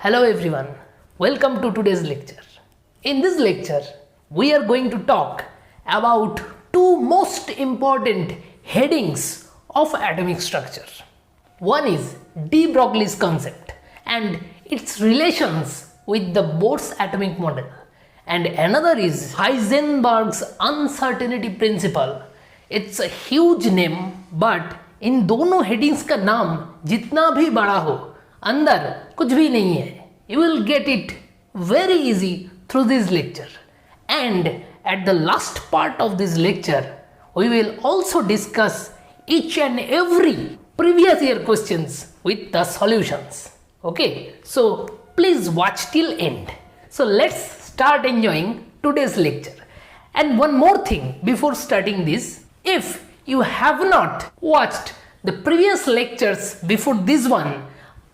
Hello everyone, welcome to today's lecture. In this lecture, we are going to talk about two most important headings of atomic structure. One is de Broglie's concept and its relations with the Bohr's atomic model, and another is Heisenberg's uncertainty principle. It's a huge name, but इन दोनों headings का नाम जितना भी बड़ा हो, अंदर कुछ भी नहीं है. You will get it very easy through this lecture. And at the last part of this lecture, we will also discuss each and every previous year questions with the solutions. Okay, so please watch till end. So let's start enjoying today's lecture. And one more thing before starting this, if you have not watched the previous lectures before this one,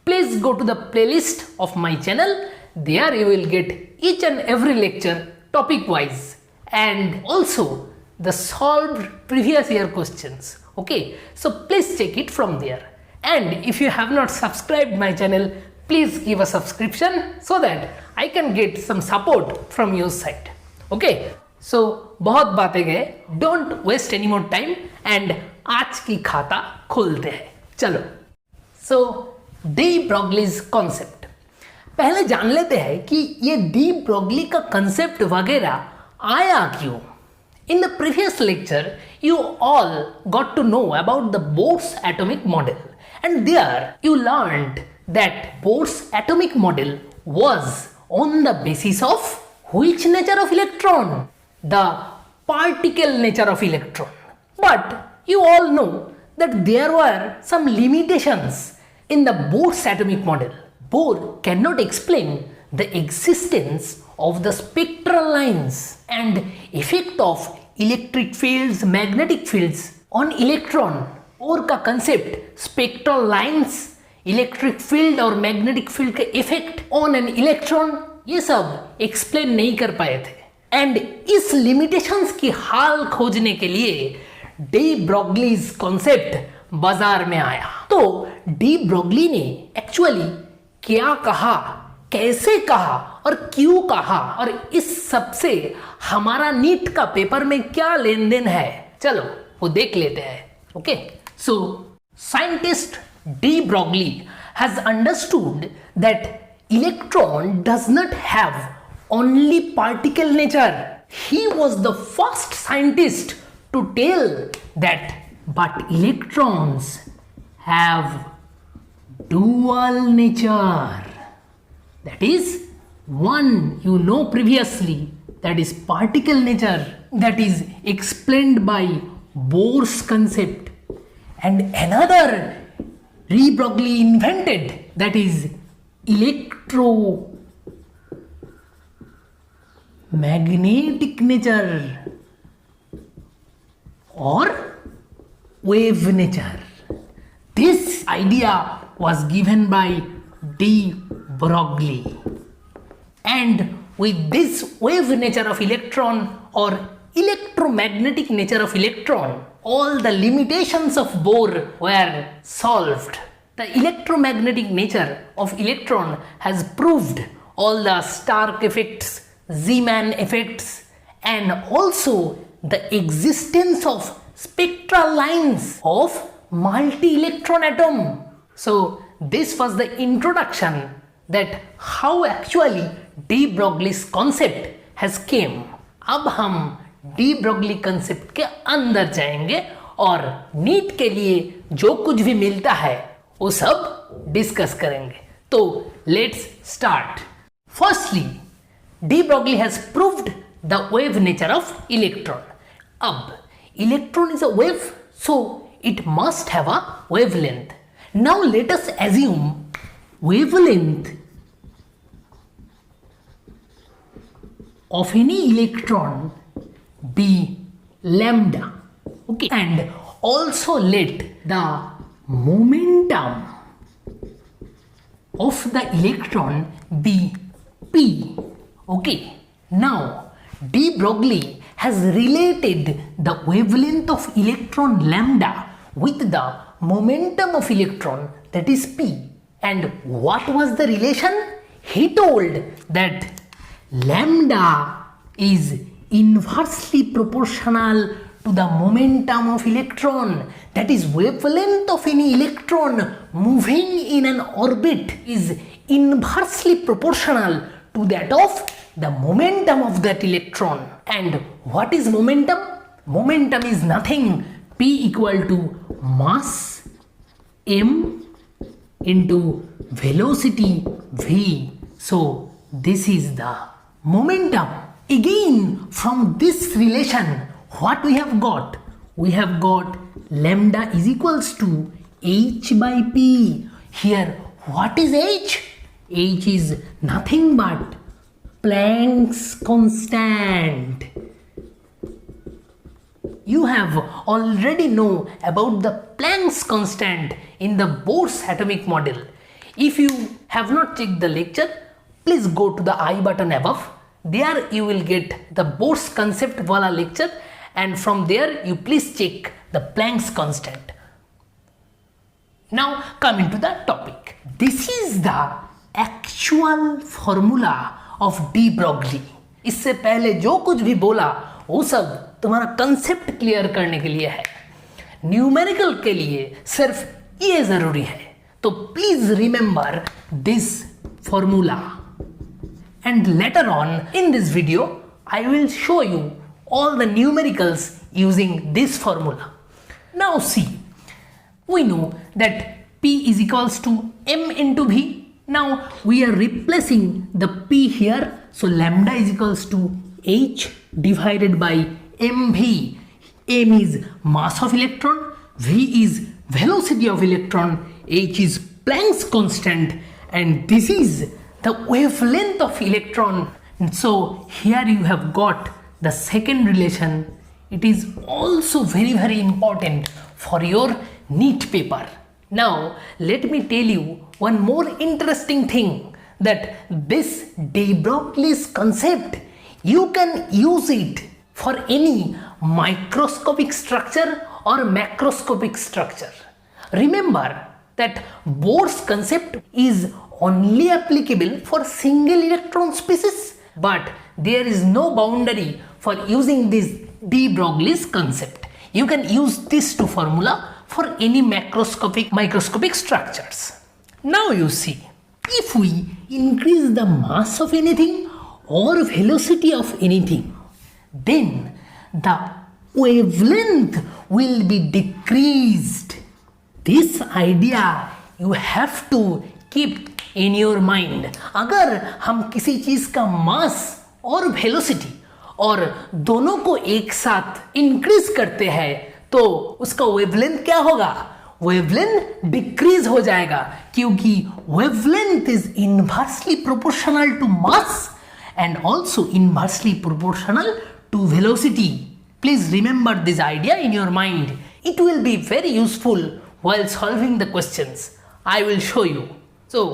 please go to the playlist of my channel. There you will get each and every lecture topic wise and also the solved previous year questions. Okay, so please check it from there. And if you have not subscribed my channel, please give a subscription so that I can get some support from your side. Okay, so बहुत बातें गए, don't waste any more time and आज की खाता खोलते हैं. चलो, so de Broglie's concept. पहले जान लेते हैं कि ये डी ब्रॉगली का कंसेप्ट वगैरह आया क्यों. In the previous lecture you all got to know about the Bohr's atomic model and there you learned that Bohr's atomic model was on the basis of which nature of electron, the particle nature of electron. But you all know that there were some limitations in the Bohr's atomic model. Bohr cannot explain the existence of the spectral lines and effect of electric fields, magnetic fields on electron. Bohr का concept spectral lines, electric field और magnetic field के effect on an electron, ये सब explain नहीं कर पाए थे. And इस limitations की हाल खोजने के लिए डी ब्रॉगलीज कॉन्सेप्ट बाजार में आया. तो डी ब्रॉगली ने एक्चुअली क्या कहा, कैसे कहा और क्यों कहा और इस सब से हमारा नीट का पेपर में क्या लेन देन है, चलो वो देख लेते हैं. Okay, so scientist de Broglie has understood that electron does not have only particle nature. He was the first scientist to tell that but electrons have dual nature. That is, one you know previously, that is particle nature, that is explained by Bohr's concept, and another de Broglie invented, that is electromagnetic nature or wave nature. This idea was given by de Broglie, and with this wave nature of electron or electromagnetic nature of electron, all the limitations of Bohr were solved. The electromagnetic nature of electron has proved all the Stark effects, Zeeman effects, and also the existence of spectral lines of multi-electron atom. So this was the introduction that how actually de Broglie's concept has came. अब हम de Broglie concept के अंदर जाएंगे और NEET के लिए जो कुछ भी मिलता है वो सब डिस्कस करेंगे. तो let's start. Firstly de Broglie has proved the wave nature of electron. अब electron is a wave, so it must have a wavelength. Now let us assume wavelength of any electron be lambda. Okay, and also let the momentum of the electron be p. Okay, now de Broglie has related the wavelength of electron lambda with the momentum of electron, that is p. And what was the relation? he told that lambda is inversely proportional to the momentum of electron. That is, wavelength of any electron moving in an orbit is inversely proportional to that of the momentum of that electron. And what is momentum? Momentum is nothing, P equal to mass m into velocity v. So this is the momentum. Again, from this relation, what we have got? We have got lambda is equals to h by p. Here, what is h? H is nothing but Planck's constant. You have already know about the Planck's constant in the Bohr's atomic model. If you have not checked the lecture, please go to the I button above. There you will get the Bohr's concept wala lecture, and from there you please check the Planck's constant. Now coming to the topic. This is the actual formula of de Broglie. इससे पहले जो कुछ भी बोला वो सब तुम्हारा concept clear करने के लिए है. न्यूमेरिकल के लिए सिर्फ ये जरूरी है. तो please remember this formula. And later on in this video, I will show you all the numericals using this formula. Now see, we know that P is equals to M into V. Now we are replacing the P here. So lambda is equals to H divided by mv. M is mass of electron, V is velocity of electron, H is Planck's constant, and this is the wavelength of electron. And so here you have got the second relation. It is also very important for your NEET paper. Now let me tell you one more interesting thing, that this de Broglie's concept, you can use it for any microscopic structure or macroscopic structure. Remember that Bohr's concept is only applicable for single electron species, but there is no boundary for using this de Broglie's concept. You can use this to formula for any macroscopic, microscopic structures. Now you see, if we increase the mass of anything or velocity of anything, then the wavelength will be decreased. This idea you have to keep in your mind. अगर हम किसी चीज का मास और velocity और दोनों को एक साथ इंक्रीज करते हैं तो उसका वेवलेंथ क्या होगा? वेवलेंथ डिक्रीज हो जाएगा, क्योंकि wavelength is inversely proportional to mass and also inversely proportional to velocity. Please remember this idea in your mind. It will be very useful while solving the questions. I will show you. So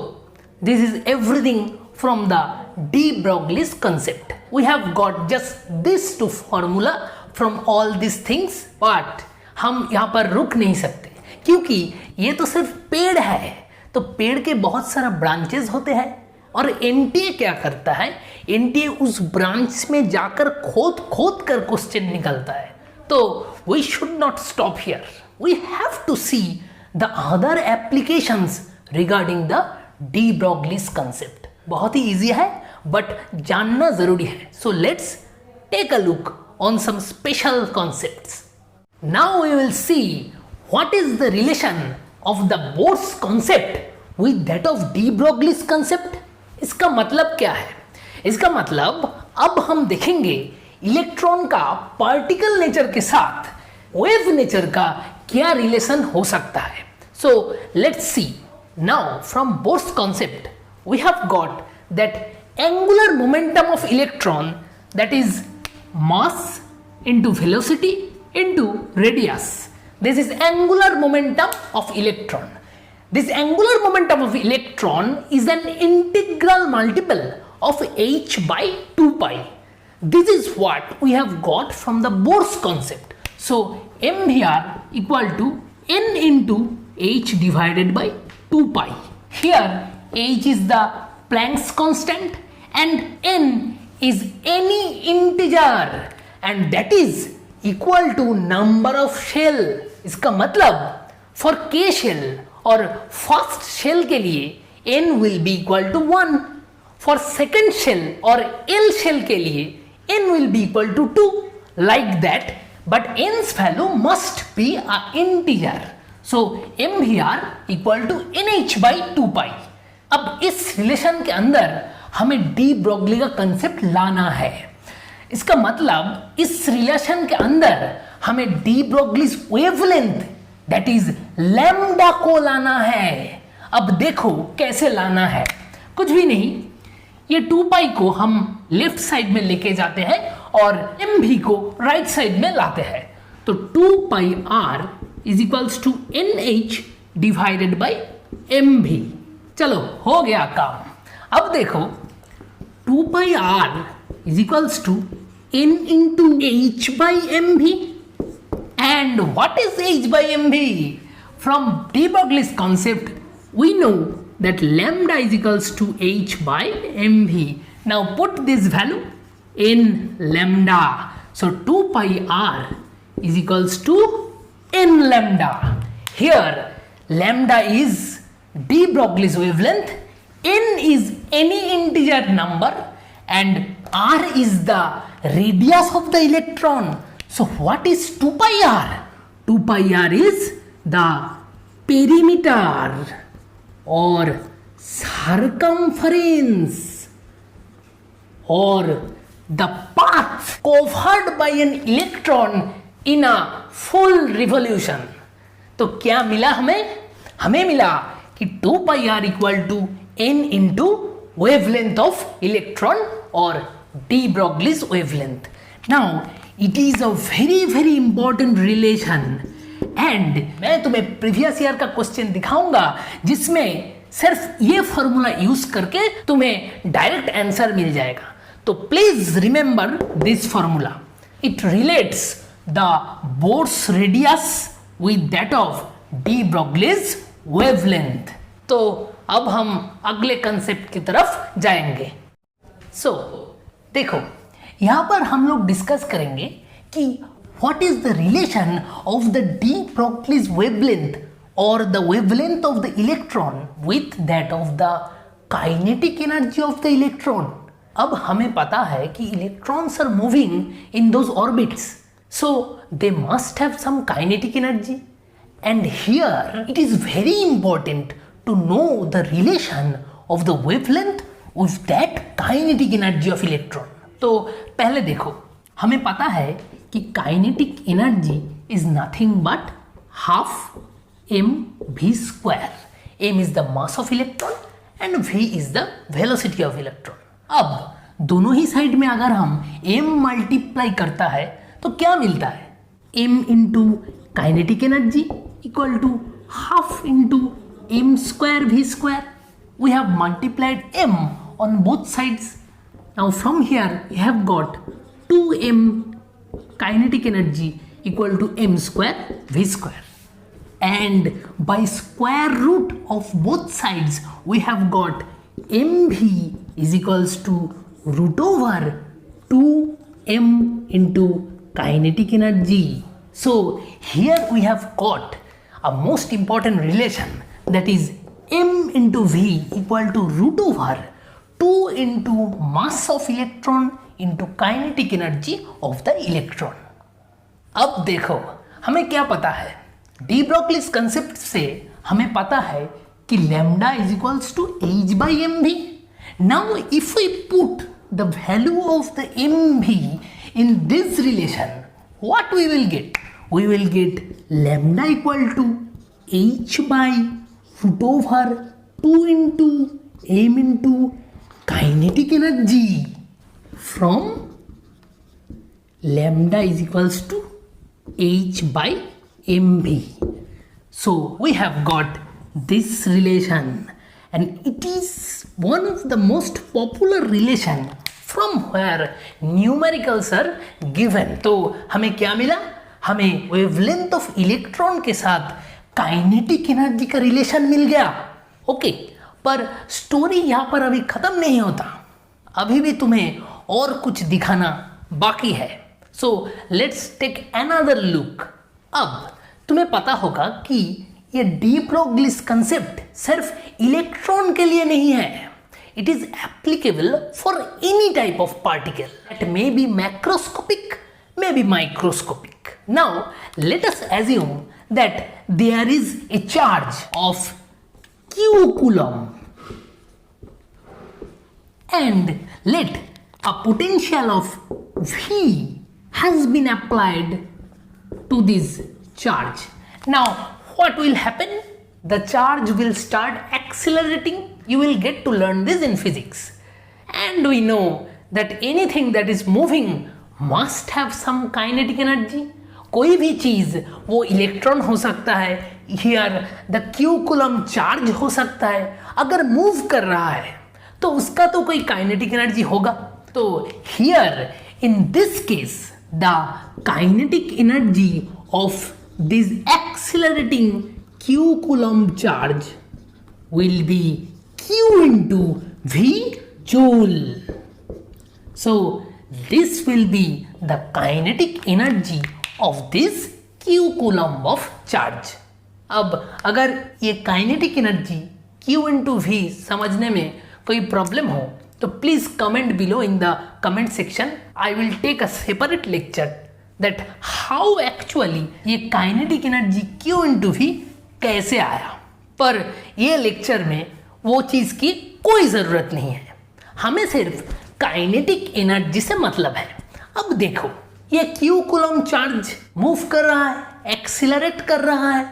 this is everything from the de Broglie's concept. We have got just this two formula from all these things, but हम यहाँ पर रुक नहीं सकते, क्योंकि ये तो सिर्फ पेड़ है. तो पेड़ के बहुत सारा ब्रांचेस होते हैं और एनटीए क्या करता है, एनटीए उस ब्रांच में जाकर खोद खोद कर क्वेश्चन निकलता है. तो we should not stop here, we have to see the other applications regarding the de Broglie's concept. बहुत ही इजी है बट जानना जरूरी है. So let's take a look on some special concepts. Now we will see what is the relation of the Bohr's concept with that of de Broglie's concept. इसका मतलब क्या है? इसका मतलब अब हम देखेंगे इलेक्ट्रॉन का पार्टिकल नेचर के साथ वेव नेचर का क्या रिलेशन हो सकता है. So let's see. Now from Bohr's concept we have got that angular momentum of electron, that is mass into velocity into radius. This is angular momentum of electron. This angular momentum of electron is an integral multiple of h by 2 pi. This is what we have got from the Bohr's concept. So m here equal to n into h divided by 2 pi. Here h is the Planck's constant and n is any integer and that is equal to number of shell. इसका मतलब for k shell और first shell के लिए n will be equal to 1, for second shell और L shell के लिए n will be equal to 2, like that, but n's value must be a integer. So mvr equal to nh by 2 pi. अब इस relation के अंदर हमें de Broglie का concept लाना है. इसका मतलब इस रिलेशन के अंदर हमें D Broglie's wavelength that is lambda को लाना है. अब देखो कैसे लाना है. कुछ भी नहीं, ये 2 पाई को हम लेफ्ट साइड में लेके जाते हैं और एम भी को राइट साइड में लाते हैं. तो 2 pi r is equals to n h divided by m भी. चलो हो गया काम. अब देखो 2 pi r is equals to n into h by mv. And what is h by mv? From de Broglie's concept, we know that lambda is equals to h by mv. Now put this value in lambda. So 2 pi r is equals to n lambda. Here lambda is de Broglie's wavelength, n is any integer number and r is the radius of the electron. So what is 2 pi r? 2 pi r is the perimeter or circumference or the path covered by an electron in a full revolution. तो क्या मिला हमें? हमें मिला कि 2 pi r equal to n into wavelength of electron or de Broglie's wavelength. Now it is a very important relation and मैं तुम्हें previous year का क्वेश्चन दिखाऊंगा जिसमें सिर्फ ये फॉर्मूला यूज करके तुम्हें डायरेक्ट आंसर मिल जाएगा. तो please remember this formula. It relates the Bohr's radius with that of de Broglie's wavelength. तो अब हम अगले कंसेप्ट की तरफ जाएंगे. सो देखो यहां पर हम लोग डिस्कस करेंगे कि what is the relation of the de Broglie's wavelength और the wavelength of the electron with that of the kinetic energy of the electron. अब हमें पता है कि electrons are moving in those orbits, so they must have some kinetic energy and here it is very important to know the relation of the wavelength with that kinetic energy of electron. तो पहले देखो हमें पता है कि kinetic energy is nothing but half M V square. M is the mass of electron and V is the velocity of electron. अब दोनों ही side में अगर हम एम मल्टीप्लाई करता है तो क्या मिलता है? M into kinetic energy equal to half into m square v square. We have multiplied m on both sides. Now from here we have got 2m kinetic energy equal to m square v square, and by square root of both sides we have got mv is equals to root over 2m into kinetic energy. So here we have got a most important relation, that is m into v equal to root over 2 into mass of electron into kinetic energy of the electron. अब देखो हमें क्या पता है? de Broglie's concept से हमें पता है कि lambda is equals to h by mv. Now if we put the value of the mv in this relation, what we will get? We will get lambda equal to h by root over 2 into m into kinetic energy from lambda is equals to h by mv. So we have got this relation and it is one of the most popular relation from where numericals are given. तो हमें क्या मिला? हमें wavelength of electron के साथ kinetic energy का relation मिल गया. Okay, पर स्टोरी यहाँ पर अभी खत्म नहीं होता, अभी भी तुम्हें और कुछ दिखाना बाकी है। So let's take another look. अब तुम्हें पता होगा कि ये डी ब्रोगलीस कंसेप्ट सिर्फ इलेक्ट्रॉन के लिए नहीं है, it is applicable for any type of particle. It may be macroscopic, may be microscopic. Now let us assume that there is a charge of q coulomb and let a potential of V has been applied to this charge. Now what will happen? The charge will start accelerating. You will get to learn this in physics. And we know that anything that is moving must have some kinetic energy. कोई भी चीज, वो electron हो सकता है, here the Q coulomb charge हो सकता है, अगर मूव कर रहा है तो उसका तो कोई काइनेटिक एनर्जी होगा। तो here in this case the kinetic energy of this accelerating Q coulomb charge will be q into v joule. So this will be the kinetic energy of this q coulomb of charge. अब अगर ये kinetic energy q into v समझने में कोई problem हो तो please comment below in the comment section. I will take a separate lecture that how actually ये kinetic energy q into v कैसे आया। पर ये लेक्चर में वो चीज़ की कोई ज़रूरत नहीं है, हमें सिर्फ काइनेटिक एनर्जी से मतलब है। अब देखो, ये क्यू कूलम चार्ज मूव कर रहा है, एक्सिलरेट कर रहा है,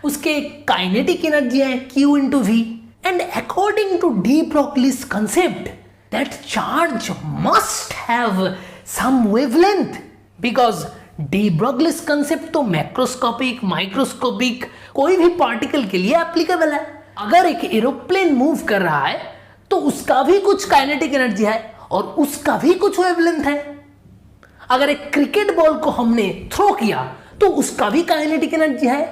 उसके काइनेटिक एनर्जी है q into v, and according to de ब्रोगलीस concept that charge must have some wavelength, because de ब्रोगलीस concept तो मैक्रोस्कोपिक, माइक्रोस्कोपिक कोई भी पार्टिकल के लिए एप्लीकेबल है। अगर एक एरोप्लेन मूव कर रहा है तो उसका भी कुछ काइनेटिक एनर्जी है और उसका भी कुछ वेवलेंथ है। अगर एक क्रिकेट बॉल को हमने थ्रो किया तो उसका भी काइनेटिक एनर्जी है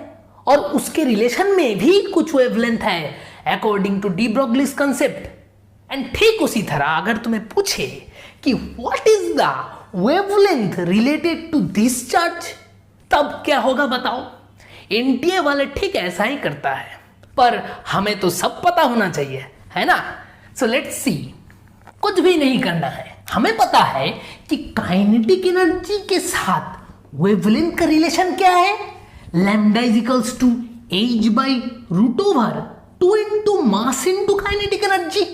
और उसके रिलेशन में भी कुछ वेवलेंथ है according to de ब्रोगलीस concept. And ठीक उसी तरह अगर तुम्हें पूछे कि what is the wavelength related to this charge, तब क्या होगा बताओ। एनटीए वाले ठीक ऐसा ही करता है, पर हमें तो सब पता होना चाहिए, है ना। सो लेट्स सी, कुछ भी नहीं करना है, हमें पता है कि काइनेटिक एनर्जी के साथ वेवलेंथ का रिलेशन क्या है, lambda is equals to h by root over 2 into mass into kinetic energy.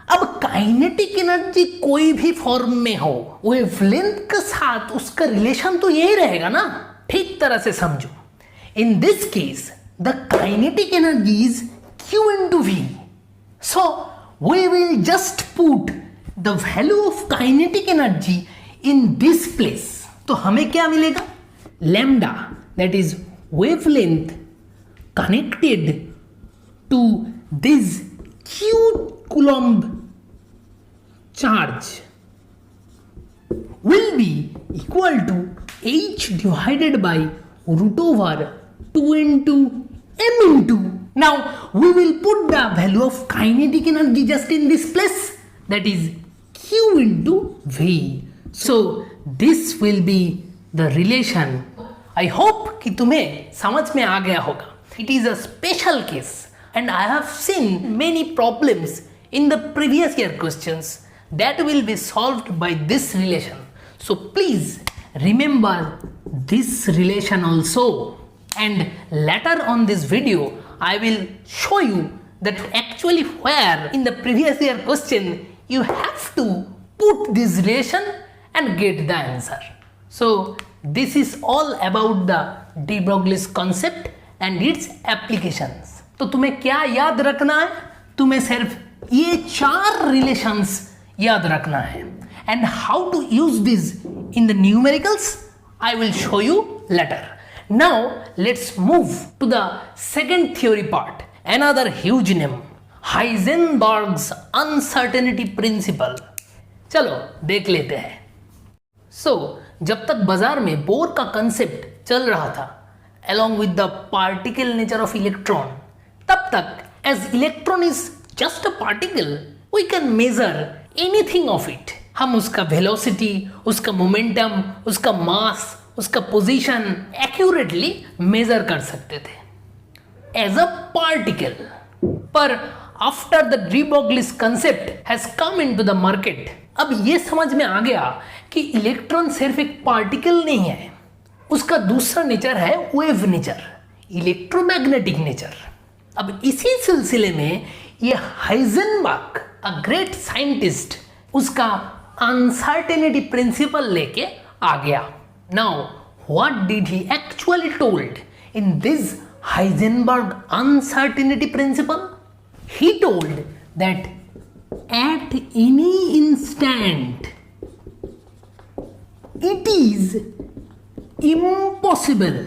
अब काइनेटिक एनर्जी कोई भी फॉर्म में हो, वेवलेंथ के साथ उसका रिलेशन तो यही रहेगा ना। ठीक तरह से समझो, in this case the kinetic energy is q into v, so we will just put the value of kinetic energy in this place. तो हमें क्या मिलेगा, lambda, that is wavelength connected to this q coulomb charge will be equal to h divided by root over 2 into m into, now we will put the value of kinetic energy just in this place, that is q into v. So this will be the relation. I hope कि तुम्हें समझ में आ गया होगा. It is a special case and I have seen many problems in the previous year questions that will be solved by this relation. So please remember this relation also. And later on this video I will show you that actually where in the previous year question you have to put this relation and get the answer. So this is all about the de Broglie's concept and its applications. तो तुम्हें क्या याद रखना है, तुम्हें सिर्फ ये 4 relations याद रखना है, and how to use this in the numericals I will show you later. Now let's move to the second theory part, another huge name, Heisenberg's uncertainty principle. चलो देख लेते हैं. So जब तक बाजार में बोर का कंसेप्ट चल रहा था along with the particle nature of electron, तब तक as electron is just a particle, we can measure anything of it. हम उसका वेलोसिटी, उसका मोमेंटम, उसका मास, उसका पोजीशन एक्यूरेटली मेजर कर सकते थे एज अ पार्टिकल. पर after the de ब्रोगलीस concept has come into the market, अब ये समझ में आ गया कि इलेक्ट्रॉन सिर्फ एक पार्टिकल नहीं है, उसका दूसरा नेचर है वेव नेचर, इलेक्ट्रोमैग्नेटिक नेचर. अब इसी सिलसिले में ये हाइजेनबर्ग, अ ग्रेट साइंटिस्ट, उसका अनसर्टेनिटी प्रिंसिपल लेके आ गया. Now what did he actually told in this Heisenberg uncertainty principal? He told that at any instant it is impossible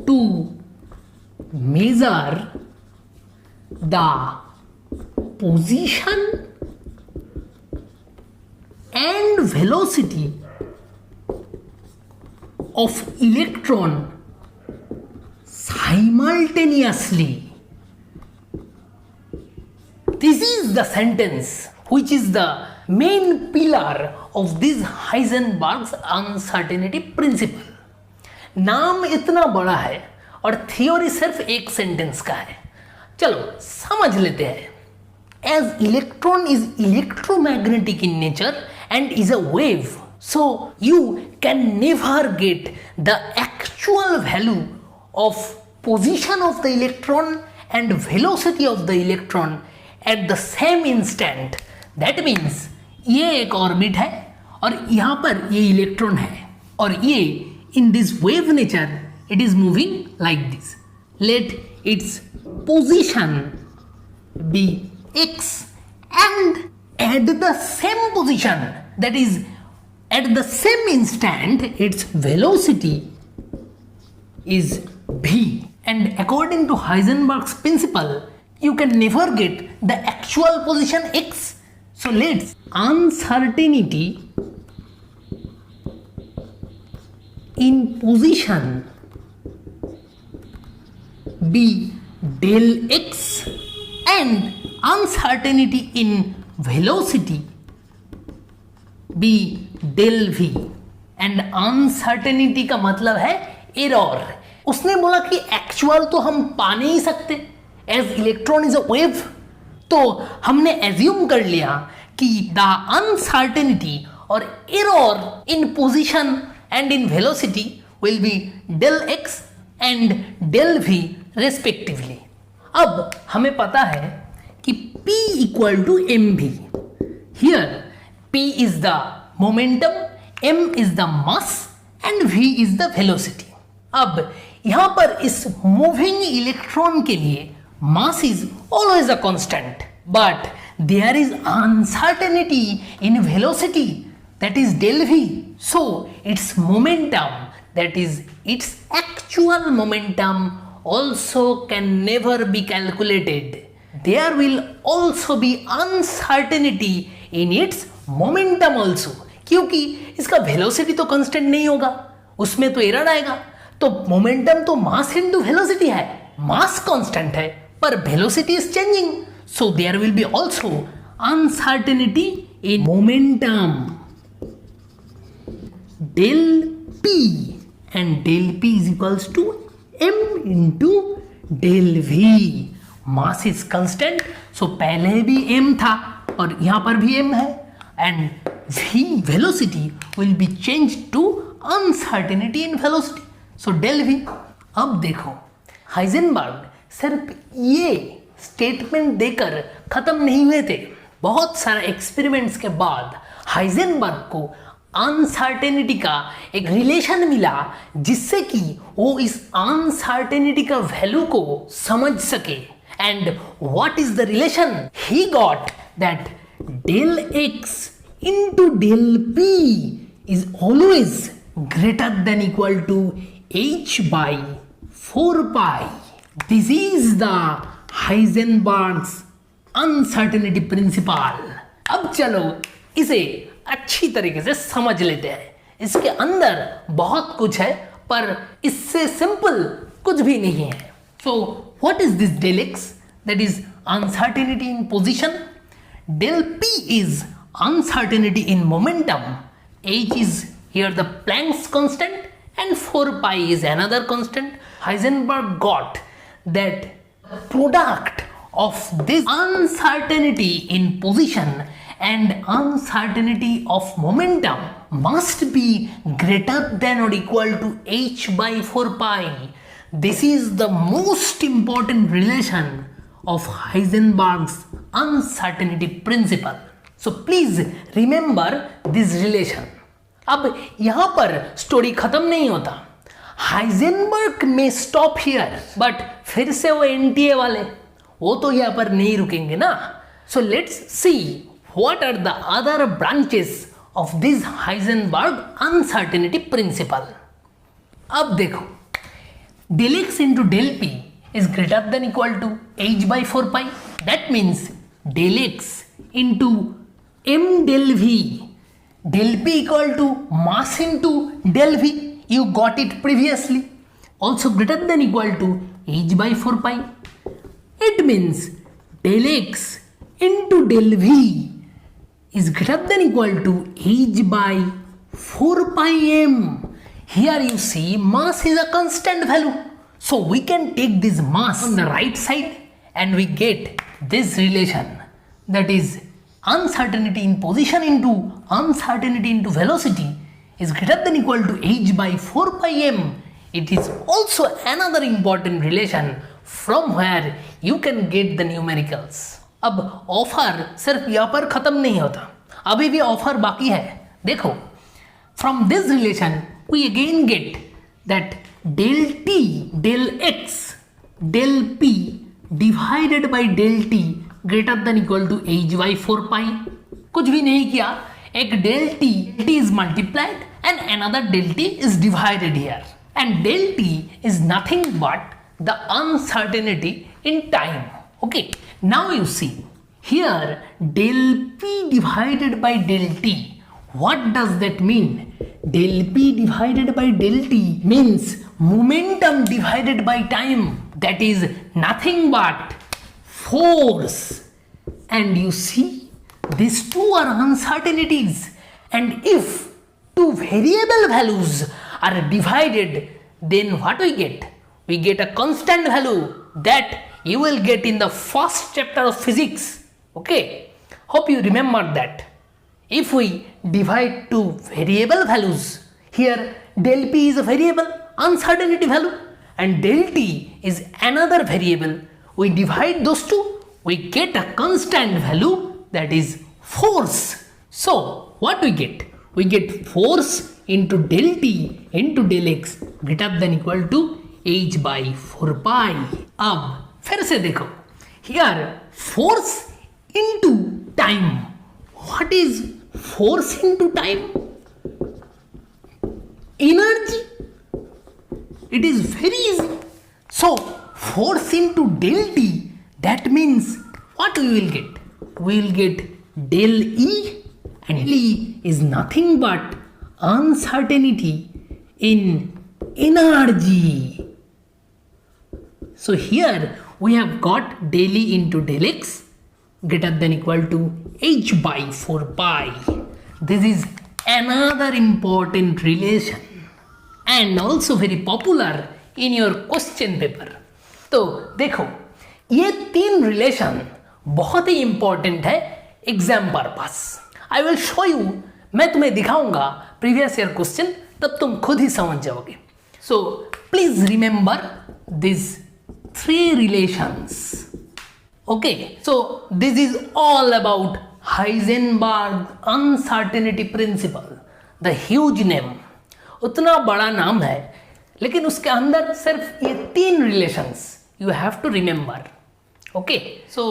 to measure the position and velocity of electron simultaneously. This is the sentence which is the main pillar of this Heisenberg's uncertainty principle. नाम इतना बड़ा है और theory सिर्फ एक sentence का है. चलो समझ लेते हैं. As electron is electromagnetic in nature and is a wave, so you can never get the actual value of position of the electron and velocity of the electron at the same instant. That means ये एक orbit है और यहाँ पर ये electron है और ये in this wave nature it is moving like this. Let its position be x and at the same position, that is at the same instant, its velocity is v. And according to Heisenberg's principle, you can never get the actual position x. So let's uncertainty in position be del x and uncertainty in velocity be del v. and uncertainty का मतलब है error. उसने बोला कि actual तो हम पा नहीं सकते as electron is a wave, तो हमने एज्यूम कर लिया कि द अनसर्टेनिटी और error in position and in velocity will be del X and del V respectively. अब हमें पता है कि P equal to M V. Here P is the momentum, M is the mass and V is the velocity. अब यहां पर इस moving electron के लिए mass is always a constant, but there is uncertainty in velocity, that is del v. So its momentum, that is its actual momentum, also can never be calculated. There will also be uncertainty in its momentum also, क्योंकि इसका velocity तो constant नहीं होगा, उसमें तो error आएगा. तो momentum तो mass into velocity है, mass constant है पर velocity is changing, so there will be also uncertainty in momentum. Del P and del P is equals to M into del V. Mass is constant, so पहले भी M था और यहाँ पर भी M है, and V velocity will be changed to uncertainty in velocity, so del V. अब देखो हाइजेनबर्ग सिर्फ ये स्टेटमेंट देकर खत्म नहीं हुए थे. बहुत सारे एक्सपेरिमेंट्स के बाद हाइजेनबर्ग को अनसर्टेनिटी का एक रिलेशन मिला जिससे कि वो इस अनसर्टेनिटी का वैल्यू को समझ सके. And what is the relation he got? That del X into del P is always greater than equal to h by 4 pi. This is the Heisenberg's uncertainty principle. अब चलो इसे अच्छी तरीके से समझ लेते हैं. इसके अंदर बहुत कुछ है पर इससे सिंपल कुछ भी नहीं है. So what is this del x? that is uncertainty in position, del P is uncertainty in momentum, h is here the Planck's constant, and 4 pi is another constant. Heisenberg got that product of this uncertainty in position and uncertainty of momentum must be greater than or equal to h by 4 pi. This is the most important relation of Heisenberg's uncertainty principle. So please remember this relation. अब यहाँ पर story खत्म नहीं होता. Heisenberg में stop here, but फिर से वो एनटीए वाले वो तो यहाँ पर नहीं रुकेंगे ना. So let's see what are the other branches of this Heisenberg uncertainty principle. अब देखो, del x into del p is greater than equal to h by 4 pi. That means del x into m del v, del p equal to mass into del v. You got it previously. Also greater than equal to h by 4 pi. It means del x into del v is greater than equal to h by 4 pi m. Here you see mass is a constant value. So we can take this mass on the right side and we get this relation, that is uncertainty in position into uncertainty into velocity is greater than equal to h by 4 pi m. It is also another important relation from where you can get the numericals. अब offer सिर्फ यहाँ पर खत्म नहीं होता, अभी भी offer बाकी है. देखो, from this relation we again get that del t del x del p divided by del t greater than equal to h by 4 pi. कुछ भी नहीं किया, एक del t is multiplied and another del t is divided here, and del t is nothing but the uncertainty in time. Okay, now you see here del p divided by del t. What does that mean? Del p divided by del t means momentum divided by time, that is nothing but force. And you see, these two are uncertainties, and if two variable values are divided, then what we get? We get a constant value that you will get in the first chapter of physics. Okay, hope you remember that. If we divide two variable values, here del p is a variable uncertainty value and del t is another variable, we divide those two, we get a constant value, that is force. So what we get? We get force into del t into del x greater than equal to h by 4 pi. अब फिर से देखो, here force into time. What is force into time? Energy. It is very easy. So force into del t, that means what we will get? We will get del E, and del E is nothing but uncertainty in energy. So here we have got del E into del x greater than equal to h by 4 pi. This is another important relation and also very popular in your question paper. तो देखो, ये तीन relation बहुत ही important है exam purpose. I will show you, मैं तुम्हें दिखाऊंगा previous year question, तब तुम खुद ही समझ जाओगे. So please remember this three relations. Okay, so this is all about Heisenberg uncertainty principle. The huge name, उतना बड़ा नाम है, लेकिन उसके अंदर सिर्फ ये तीन relations you have to remember. Okay, so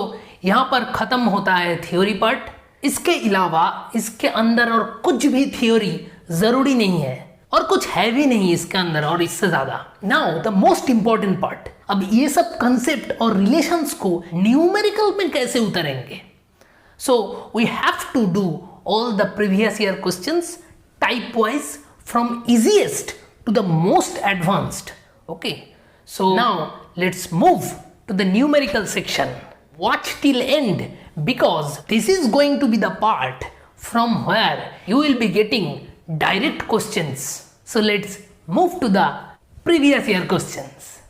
यहाँ पर खत्म होता है थ्योरी पार्ट. इसके अलावा इसके अंदर और कुछ भी थ्योरी जरूरी नहीं है, और कुछ है भी नहीं इसके अंदर और इससे ज्यादा. Now the most important part, अब ये सब कंसेप्ट और रिलेशंस को न्यूमेरिकल में कैसे उतारेंगे. So we have to do all the previous year questions type wise from easiest to the most advanced. Okay, so now let's move to the numerical section. Watch till end because this is going to be the part from where you will be getting direct questions. So let's move to the previous year questions.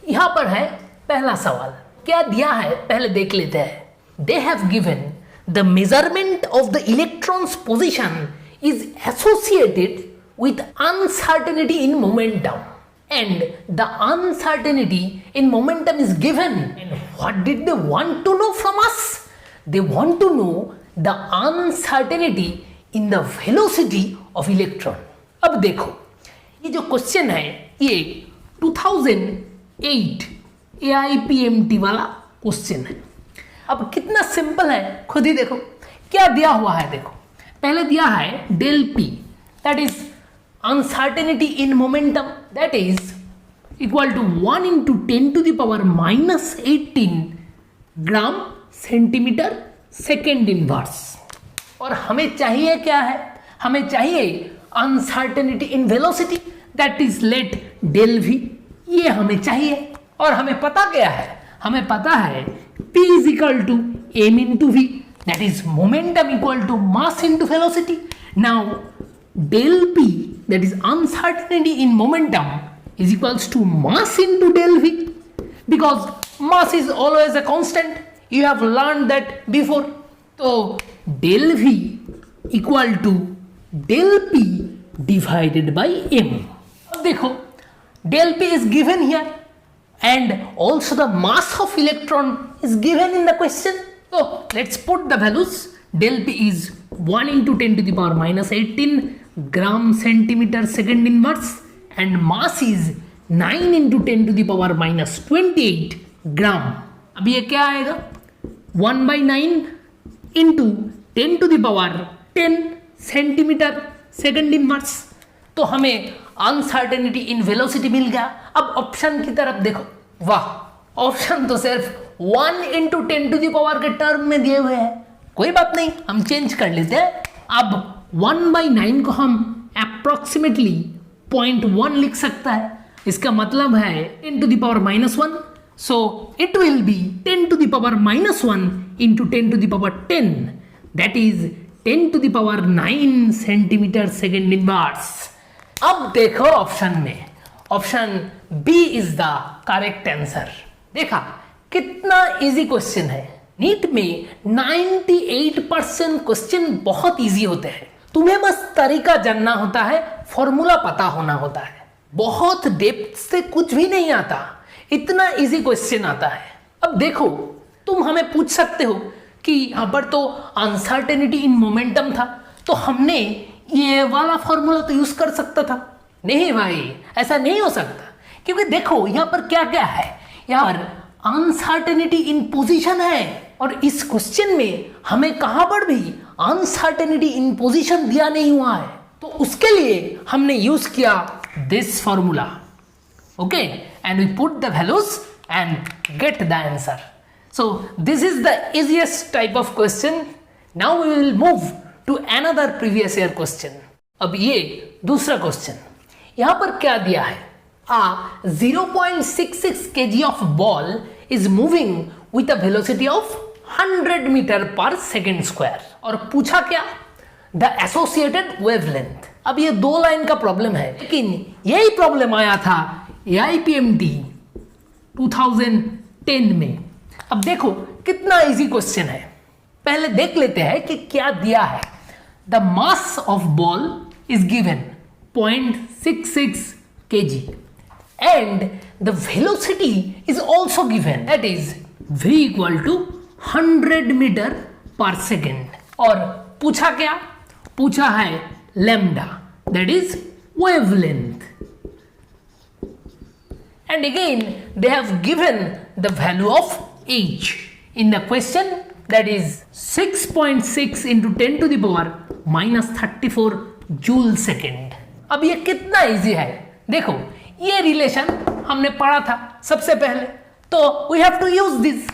यहाँ पर है पहला सवाल, क्या दिया है पहले देख लेते हैं. They have given the measurement of the electron's position is associated with uncertainty in momentum, and the uncertainty in momentum is given. And what did they want to know from us? They want to know the uncertainty in the velocity of electron. अब देखो ये जो question है ये 2008 AIPMT वाला question है. अब कितना सिंपल है खुद ही देखो. क्या दिया हुआ है देखो, पहले दिया है del p, that is uncertainty in momentum, that is equal to 1 into 10 to the power -18 gram centimetre second inverse. और हमें चाहिए क्या है, हमें चाहिए uncertainty in velocity, that is let del v. ये हमें चाहिए और हमें पता क्या है, हमें पता है P is equal to m into v, that is momentum equal to mass into velocity. Now del P, that is uncertainty in momentum, is equals to mass into del v, because mass is always a constant. You have learned that before. So del v equal to del P divided by m. अब देखो del P is given here and also the mass of electron is given in the question. So let's put the values. Del P is 1 into 10 to the power -18 gram centimeter second inverse and mass is 9 into 10 to the power -28 gram. अब ये क्या आएगा, 1/9 into 10 to the power 10 centimetre second inverse. तो हमें uncertainty in velocity मिल गया. अब option की तरफ देखो, वाह ऑप्शन तो सिर्फ 1 into 10 to the power के टर्म में दिए हुए हैं. कोई बात नहीं, हम चेंज कर लेते हैं. अब 1/9 को हम अप्रोक्सीमेटली 0.1 लिख सकता है. इसका मतलब है 10 to the power -1. So it will be 10 to the power -1 into 10 to the power 10. That is 10 to the power 9 centimetre second inverse. अब देखो ऑप्शन में, option B is the correct answer. देखा कितना इजी क्वेश्चन है. NEET में 98% question बहुत easy होते हैं. तुम्हें बस तरीका जानना होता है, फॉर्मूला पता होना होता है. बहुत डेप्थ से कुछ भी नहीं आता, इतना इजी क्वेश्चन आता है. अब देखो तुम हमें पूछ सकते हो कि यहां पर तो अनसर्टेनिटी इन मोमेंटम था, तो हमने ये वाला फॉर्मूला तो यूज कर सकता था. नहीं भाई, ऐसा नहीं हो सकता, क्योंकि देखो यहां पर क्या क्या है. यहां पर अनसर्टेनिटी इन पोजीशन है और इस क्वेश्चन में हमें कहां पर भी अनसर्टेनिटी इन पोजीशन दिया नहीं हुआ है. तो उसके लिए हमने यूज किया this formula. Okay, and we put the values and get the answer. So this is the easiest type of question. Now we will move to another previous year question. अब ये दूसरा क्वेश्चन, यहां पर क्या दिया है, 0.66 kg of ball is moving with a velocity of 100 meter per second square. और पूछा क्या, the associated wavelength. अब ये 2 लाइन का प्रॉब्लम है, लेकिन यही प्रॉब्लम आया था AIPMT 2010 में. अब देखो कितना इजी क्वेश्चन है. पहले देख लेते हैं कि क्या दिया है. The mass of ball is given 0.66 kg and the velocity is also given, that is v equal to 100 metre per second. और पूछा क्या, पूछा है lambda, that is wavelength. And again they have given the value of h in the question, that is 6.6 into 10 to the power -34 joule second. अब ये कितना easy है. देखो ये रिलेशन हमने पढ़ा था सबसे पहले, तो we have to use this.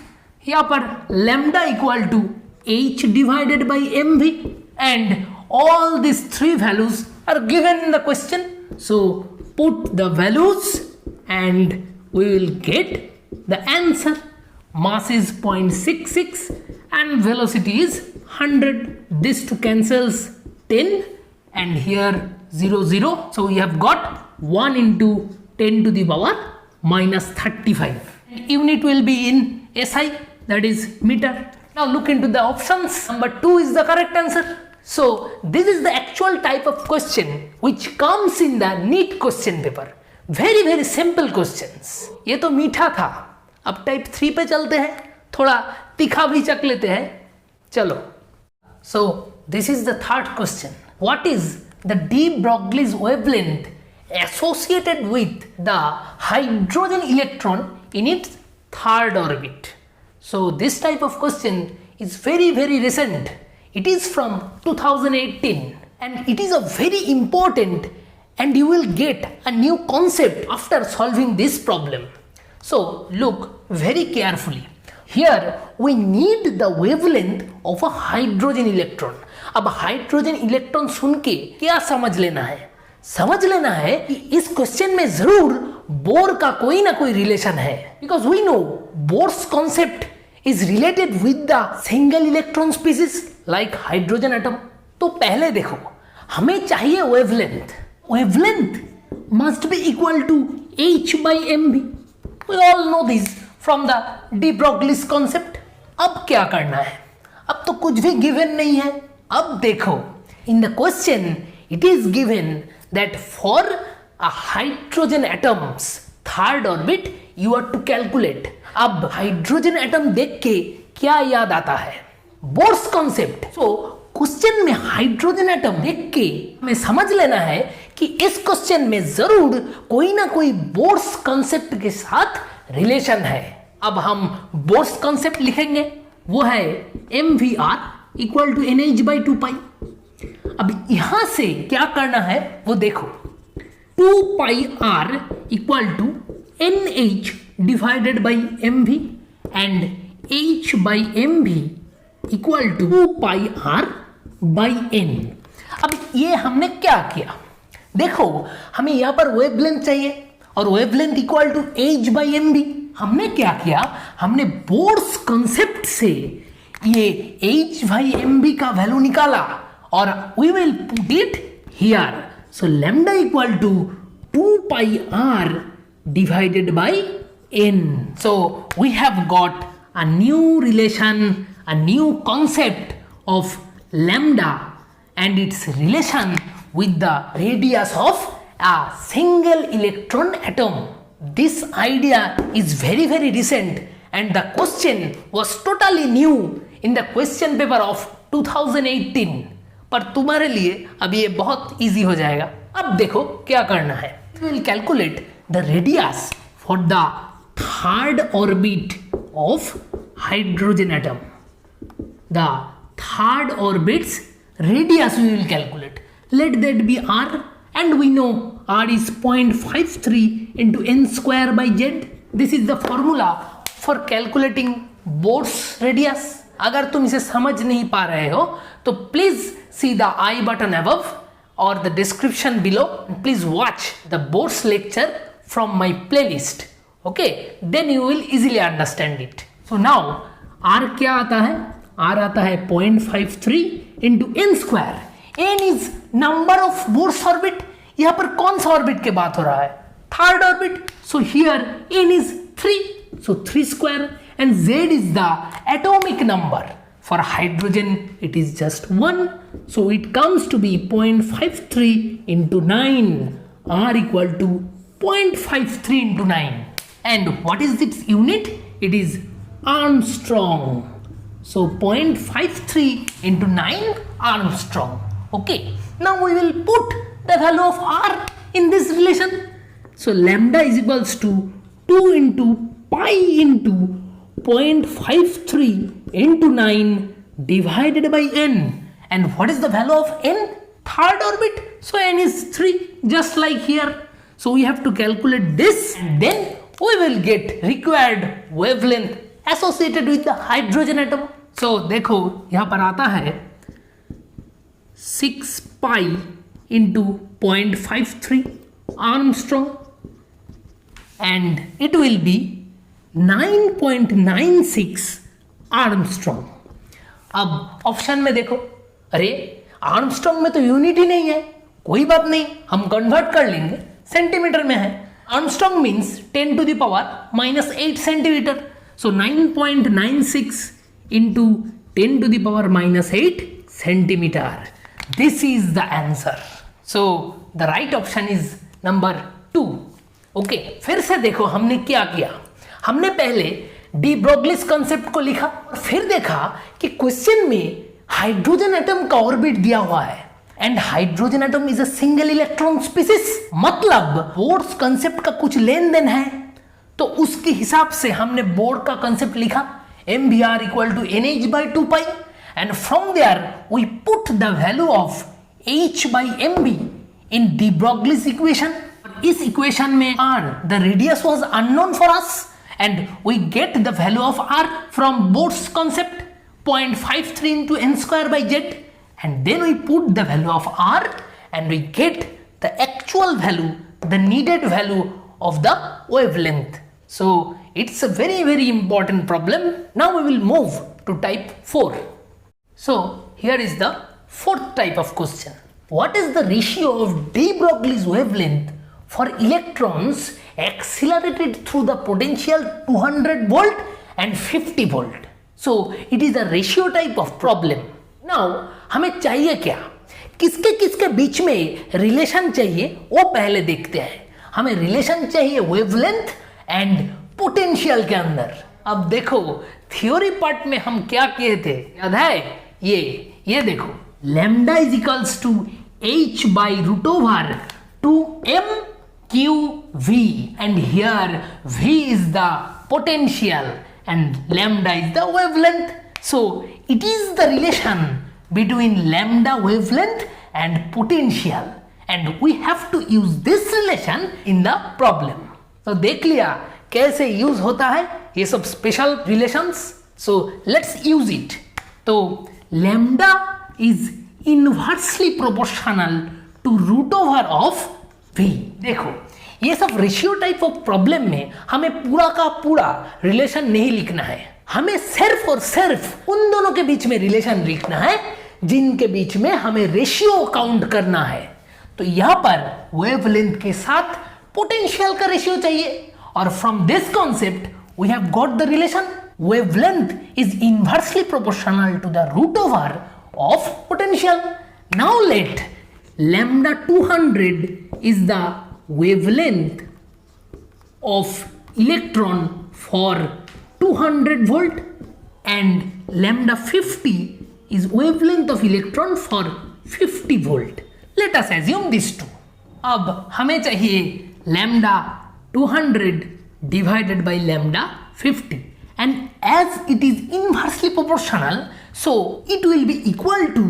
यहाँ पर lambda equal to h divided by mv and all these 3 values are given in the question. So put the values and we will get the answer. Mass is 0.66 and velocity is 100. This two cancels 10 and here 0 0. So we have got 1 into 10 to the power minus 35. Unit will be in SI, that is meter. Now look into the options. Number 2 is the correct answer. So this is the actual type of question which comes in the NEET question paper. very simple questions. ये तो मीठा था, अब type 3 पे चलते हैं, थोड़ा तीखा भी चख लेते हैं. चलो. So this is the third question. What is the de Broglie's wavelength associated with the hydrogen electron in its third orbit? So this type of question is very recent. It is from 2018 and it is a very important, and you will get a new concept after solving this problem. So look very carefully. Here we need the wavelength of a hydrogen electron. अब hydrogen electron सुन के क्या समझ लेना है? समझ लेना है कि इस क्वेश्चन में जरूर बोर का कोई ना कोई रिलेशन है, because we know Bohr's concept is related with the single electron species like hydrogen atom. तो पहले देखो, हमें चाहिए wavelength. Wavelength must be equal to h by mv. We all know this from the de Broglie's concept. अब क्या करना है? अब तो कुछ भी गिवन नहीं है. अब देखो, in the question it is given that for a hydrogen atoms third orbit you are to calculate. अब हाइड्रोजन एटम देख के क्या याद आता है? Bohr's concept. सो क्वेश्चन में हाइड्रोजन एटम देख के हमें समझ लेना है कि इस क्वेश्चन में जरूर कोई ना कोई बोर्स कॉन्सेप्ट के साथ रिलेशन है. अब हम बोर्स कॉन्सेप्ट लिखेंगे, वो है mvr equal to nh by 2 pi. अब यहां से क्या करना है वो देखो, 2 pi r equal to nh divided by mv and h by mv equal to 2 pi r by n. अब ये हमने क्या किया? देखो, हमें यहां पर वेवलेंथ चाहिए और wavelength equal to h by mv. हमने क्या किया? हमने बोर्स कॉन्सेप्ट से ये h बाई mv का वैल्यू निकाला और we will put it here. So lambda equal to 2 pi r divided by n. So we have got a new relation, a new concept of lambda and its relation with the radius of a single electron atom. This idea is very recent and the question was totally new in the question paper of 2018. पर तुम्हारे लिए अब ये बहुत easy हो जाएगा. अब देखो क्या करना है. We will calculate the radius for the third orbit of hydrogen atom. The third orbit's radius we will calculate. Let that be r, and we know r is 0.53 into n square by z. This is the formula for calculating Bohr's radius. अगर तुम इसे समझ नहीं पा रहे हो तो please see the I button above or the description below. Please watch the Bohr's lecture from my playlist. Okay, then you will easily understand it. So now r क्या आता है? r आता है 0.53 into n square. n is number of Bohr's orbit. यहाँ पर कौन सा orbit की बात हो रहा है? Third orbit. So here n is 3. So 3 square and z is the atomic number. For hydrogen it is just 1. So it comes to be 0.53 into 9. r equal to 0.53 into 9. And what is its unit? It is Armstrong. So 0.53 into 9 Armstrong. Okay. Now we will put the value of r in this relation. So lambda is equals to 2 into pi into 0.53 into 9 divided by n. And what is the value of n? Third orbit. So n is 3, just like here. So we have to calculate this and then we will get required wavelength associated with the hydrogen atom. So देखो यहाँ पर आता है 6 pi into 0.53 Armstrong and it will be 9.96 Armstrong. अब option में देखो, अरे Armstrong में तो यूनिट ही नहीं है, कोई बात नहीं, हम कन्वर्ट कर लेंगे, सेंटीमीटर में है। Armstrong means 10 to the power -8 centimetre. So 9.96 into 10 to the power -8 centimeter. This is the answer. So the right option is number 2. Okay, फिर से देखो हमने क्या किया। हमने पहले डी ब्रोगलीस कॉन्सेप्ट को लिखा और फिर देखा कि क्वेश्चन में हाइड्रोजन एटम का ऑर्बिट दिया हुआ है and hydrogen atom is a single electron species, मतलब बोर्ड्स कॉन्सेप्ट का कुछ लेन देन है, तो उसके हिसाब से हमने बोर्ड का कॉन्सेप्ट लिखा MBr equal to NH by 2 pi and from there we put the value of H by MB in de Broglie's equation. इस इक्वेशन में R the radius was unknown for us and we get the value of R from Bohr's concept 0.53 into n square by z and then we put the value of R and we get the actual value, the needed value of the wavelength. So it's a very important problem. Now we will move to type 4. So here is the fourth type of question. What is the ratio of de Broglie's wavelength for electrons accelerated through the potential 200 volt and 50 volt? So it is a ratio type of problem. Now हमें चाहिए क्या, किसके किसके बीच में relation चाहिए वो पहले देखते हैं। हमें रिलेशन चाहिए वेवलेंथ एंड पोटेंशियल के अंदर। अब देखो थ्योरी पार्ट में हम क्या किए थे, याद है? ये देखो, lambda is equals to h by root over 2m q v and here v is the potential and lambda is the wavelength. So it is the relation between lambda wavelength and potential and we have to use this relation in the problem. तो देख लिया कैसे use होता है ये सब special relations. So let's use it. तो lambda is inversely proportional to root over of v। देखो ये सब रेशियो टाइप ऑफ प्रॉब्लम में हमें पूरा का पूरा रिलेशन नहीं लिखना है, हमें सिर्फ और सिर्फ उन दोनों के बीच में रिलेशन लिखना है जिनके बीच में हमें रेशियो काउंट करना है। तो यहां पर वेवलेंथ के साथ पोटेंशियल का रेशियो चाहिए और from this concept we have got the relation wavelength is inversely proportional to the root over of potential. Now let lambda 200 is the wavelength of electron for 200 volt and lambda 50 is wavelength of electron for 50 volt. Let us assume these two. अब हमें चाहिए lambda 200 divided by lambda 50 and as it is inversely proportional so it will be equal to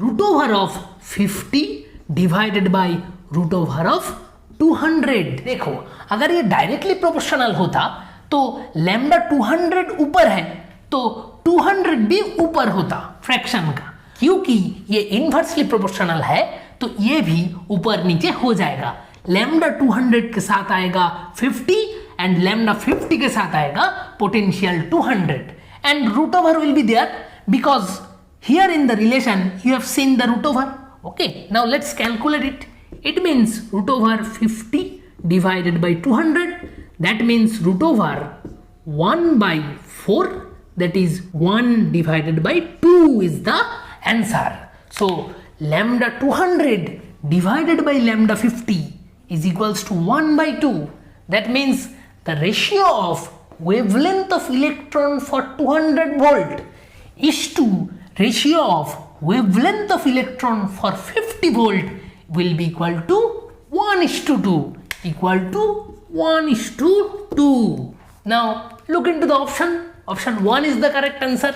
root over of 50 divided by root over of 200. देखो अगर ये directly proportional होता तो lambda 200 ऊपर है तो 200 भी ऊपर होता फ्रैक्शन का, क्योंकि ये इनवर्सली प्रोपोर्शनल है तो ये भी ऊपर नीचे हो जाएगा। लैम्डा 200 के साथ आएगा 50 एंड लैम्डा 50 के साथ आएगा potential 200 and root over will be there because here in the relation you have seen the root over. Okay, now let's calculate it. It means root over 50 divided by 200, that means root over 1 by 4, that is 1 divided by 2 is the answer. So lambda 200 divided by lambda 50 is equals to 1 by 2. That means the ratio of wavelength of electron for 200 volt is to ratio of wavelength of electron for 50 volt will be equal to 1:2, equal to 1:2. Now look into the option. Option 1 is the correct answer.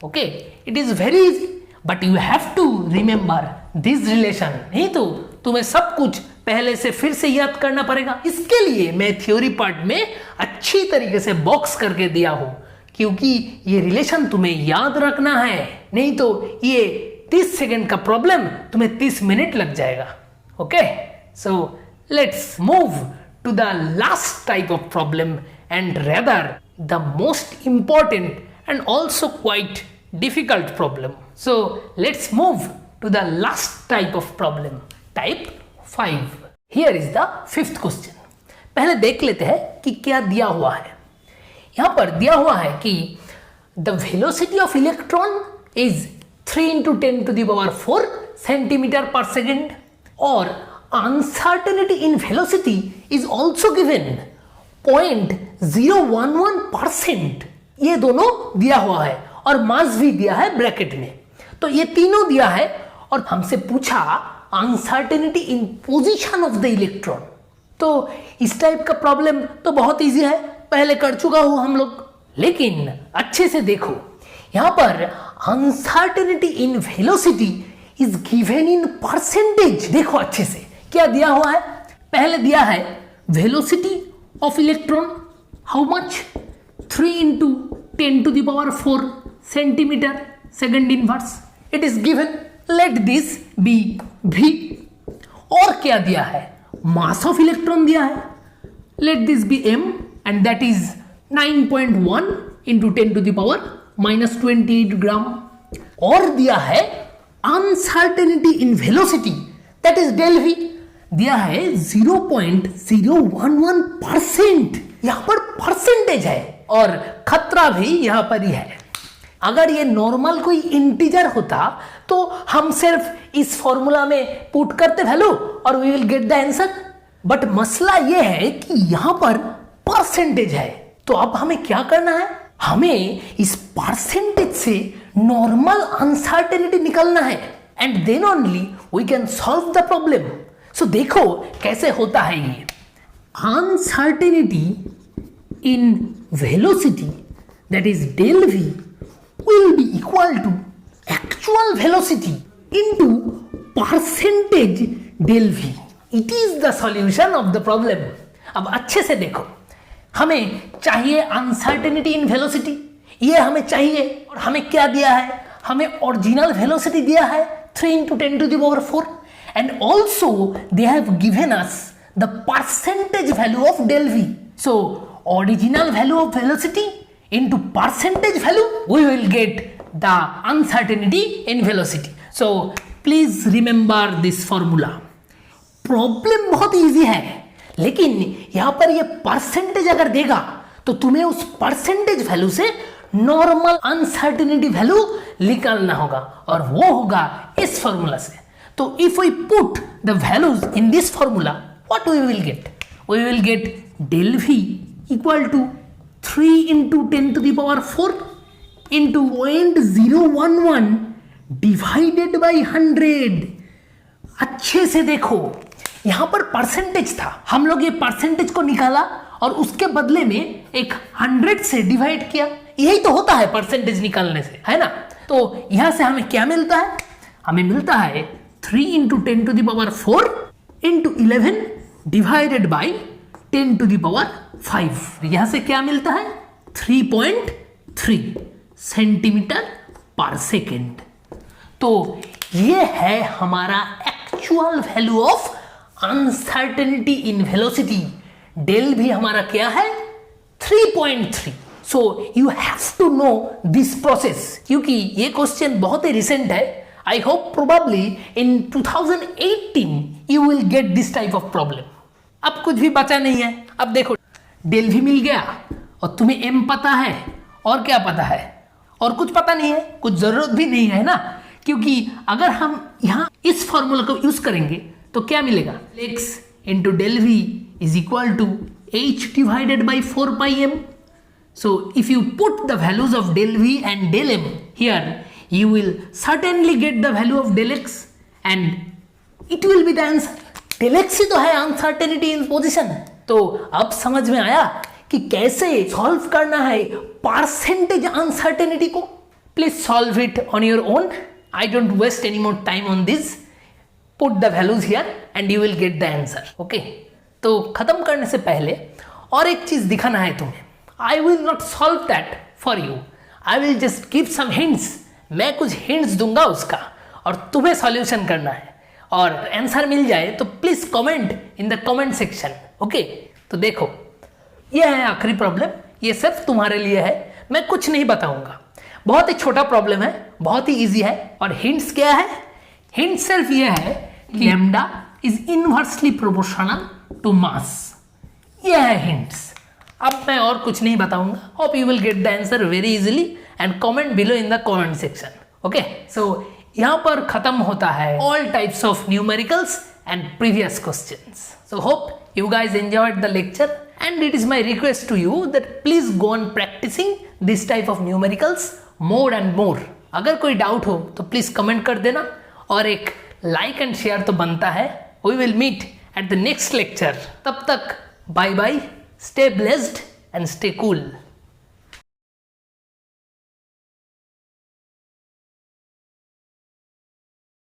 Okay, it is very easy, but you have to remember this relation. नहीं तो तुम्हें सब कुछ पहले से फिर से याद करना पड़ेगा. इसके लिए मैं थ्योरी पार्ट में अच्छी तरीके से बॉक्स करके दिया हूं, क्योंकि ये रिलेशन तुम्हें याद रखना है, नहीं तो ये 30 सेकेंड का प्रॉब्लम तुम्हें 30 मिनट लग जाएगा. Okay, so let's move to the last type of problem and rather the most important and also quite difficult problem. So let's move to the last type of problem, type 5. Here is the fifth question. पहले देख लेते हैं कि क्या दिया हुआ है. यहाँ पर दिया हुआ है कि the velocity of electron is 3 into 10 to the power 4 centimeter per second और uncertainty in velocity is also given 0.011%. ये दोनों दिया हुआ है और मास भी दिया है ब्रैकेट में. तो ये तीनों दिया है और हमसे पूछा uncertainty in position of the electron. तो इस टाइप का प्रॉब्लम तो बहुत इजी है, पहले कर चुका हूं हम लोग. लेकिन अच्छे से देखो, यहां पर uncertainty in velocity is given in percentage. देखो अच्छे से क्या दिया हुआ है. पहले दिया है velocity of electron, how much, 3 into 10 to the power 4 centimeter second inverse. It is given. Let this be v. और क्या दिया है, मास ऑफ इलेक्ट्रॉन दिया है. Let this be m and that is 9.1 into 10 to the power minus 28 gram. और दिया है uncertainty in velocity, that is del v. दिया है 0.011%. यहां पर परसेंटेज है और खतरा भी यहां पर ही है. अगर ये नॉर्मल कोई इंटीजर होता तो हम सिर्फ इस फॉर्मूला में पुट करते वैल्यू और we will get the answer. But मसला ये है कि यहां पर परसेंटेज है. तो अब हमें क्या करना है, हमें इस परसेंटेज से नॉर्मल अनसर्टेनिटी निकालना है and then only we can solve the problem. So देखो कैसे होता है ये. Uncertainty in velocity that is del v will be equal to actual velocity into percentage del v. It is the solution of the problem. अब अच्छे से देखो, हमें चाहिए अनसर्टेनिटी इन वेलोसिटी, ये हमें चाहिए. और हमें क्या दिया है, हमें ओरिजिनल वेलोसिटी दिया है 3 into 10 to the power 4 and also they have given us the percentage value of del v. So original value of velocity into percentage value we will get the uncertainty in velocity. So please remember this formula. Problem बहुत easy है, लेकिन यहां पर ये percentage अगर देगा तो तुम्हें उस परसेंटेज वैल्यू से नॉर्मल अनसर्टेनिटी वैल्यू निकालना होगा और वो होगा इस फॉर्मूला से. तो if we put the values in this formula, what we will get, we will get del v equal to 3 into 10 to the power 4 into 0.011 divided by 100. अच्छे से देखो, यहां पर परसेंटेज था, हम लोग ये परसेंटेज को निकाला और उसके बदले में एक 100 से डिवाइड किया. यही तो होता है परसेंटेज निकालने से, है ना. तो यहां से हमें क्या मिलता है, हमें मिलता है 3 into 10 to the power 4 into 11 divided by 10 to the power 5. यहां से क्या मिलता है, 3.3 सेंटीमीटर पर सेकेंड. तो ये है हमारा actual value of uncertainty in velocity. Del भी हमारा क्या है, 3.3. So you have to know this process, क्योंकि ये क्वेश्चन बहुत ही रिसेंट है. I hope probably in 2018 you will get this type of problem. अब कुछ भी बचा नहीं है. अब देखो, डेल भी मिल गया और तुम्हें एम पता है और क्या पता है, और कुछ पता नहीं है, कुछ जरूरत भी नहीं है ना. क्योंकि अगर हम यहां इस फॉर्मूला को यूज करेंगे तो क्या मिलेगा, x into del v is equal to h divided by 4 pi m. So if you put the values of del v and del m here, you will certainly get the value of del x and it will be the answer. del x ही तो है uncertainty इन position. तो अब समझ में आया कि कैसे solve करना है परसेंटेज अनसर्टेनिटी को. Please solve it on your own. I don't waste any more time on this. Put the values here and you will get the answer. Okay, तो खत्म करने से पहले और एक चीज दिखाना है तुम्हें. I will not solve that for you, I will just give some hints. मैं कुछ हिंट्स दूंगा उसका और तुम्हें सॉल्यूशन करना है. और आंसर मिल जाए तो please comment in the comment section. Okay, तो देखो, ये है आखिरी प्रॉब्लम. ये सिर्फ तुम्हारे लिए है, मैं कुछ नहीं बताऊंगा। बहुत ही छोटा प्रॉब्लम है, बहुत ही इजी है। और हिंट्स क्या है? हिंट सिर्फ ये है कि lambda is inversely proportional to mass. ये है हिंट्स। अब मैं और कुछ नहीं बताऊंगा। Hope you will get the answer very easily and comment below in the comment section. Okay, so यहाँ पर खत्म होता है all types of numericals and previous questions. So hope you guys enjoyed the lecture and it is my request to you that please go on practicing this type of numericals more and more. अगर कोई doubt हो तो please comment कर देना और एक like and share तो बनता है। We will meet at the next lecture. तब तक bye bye, stay blessed and stay cool.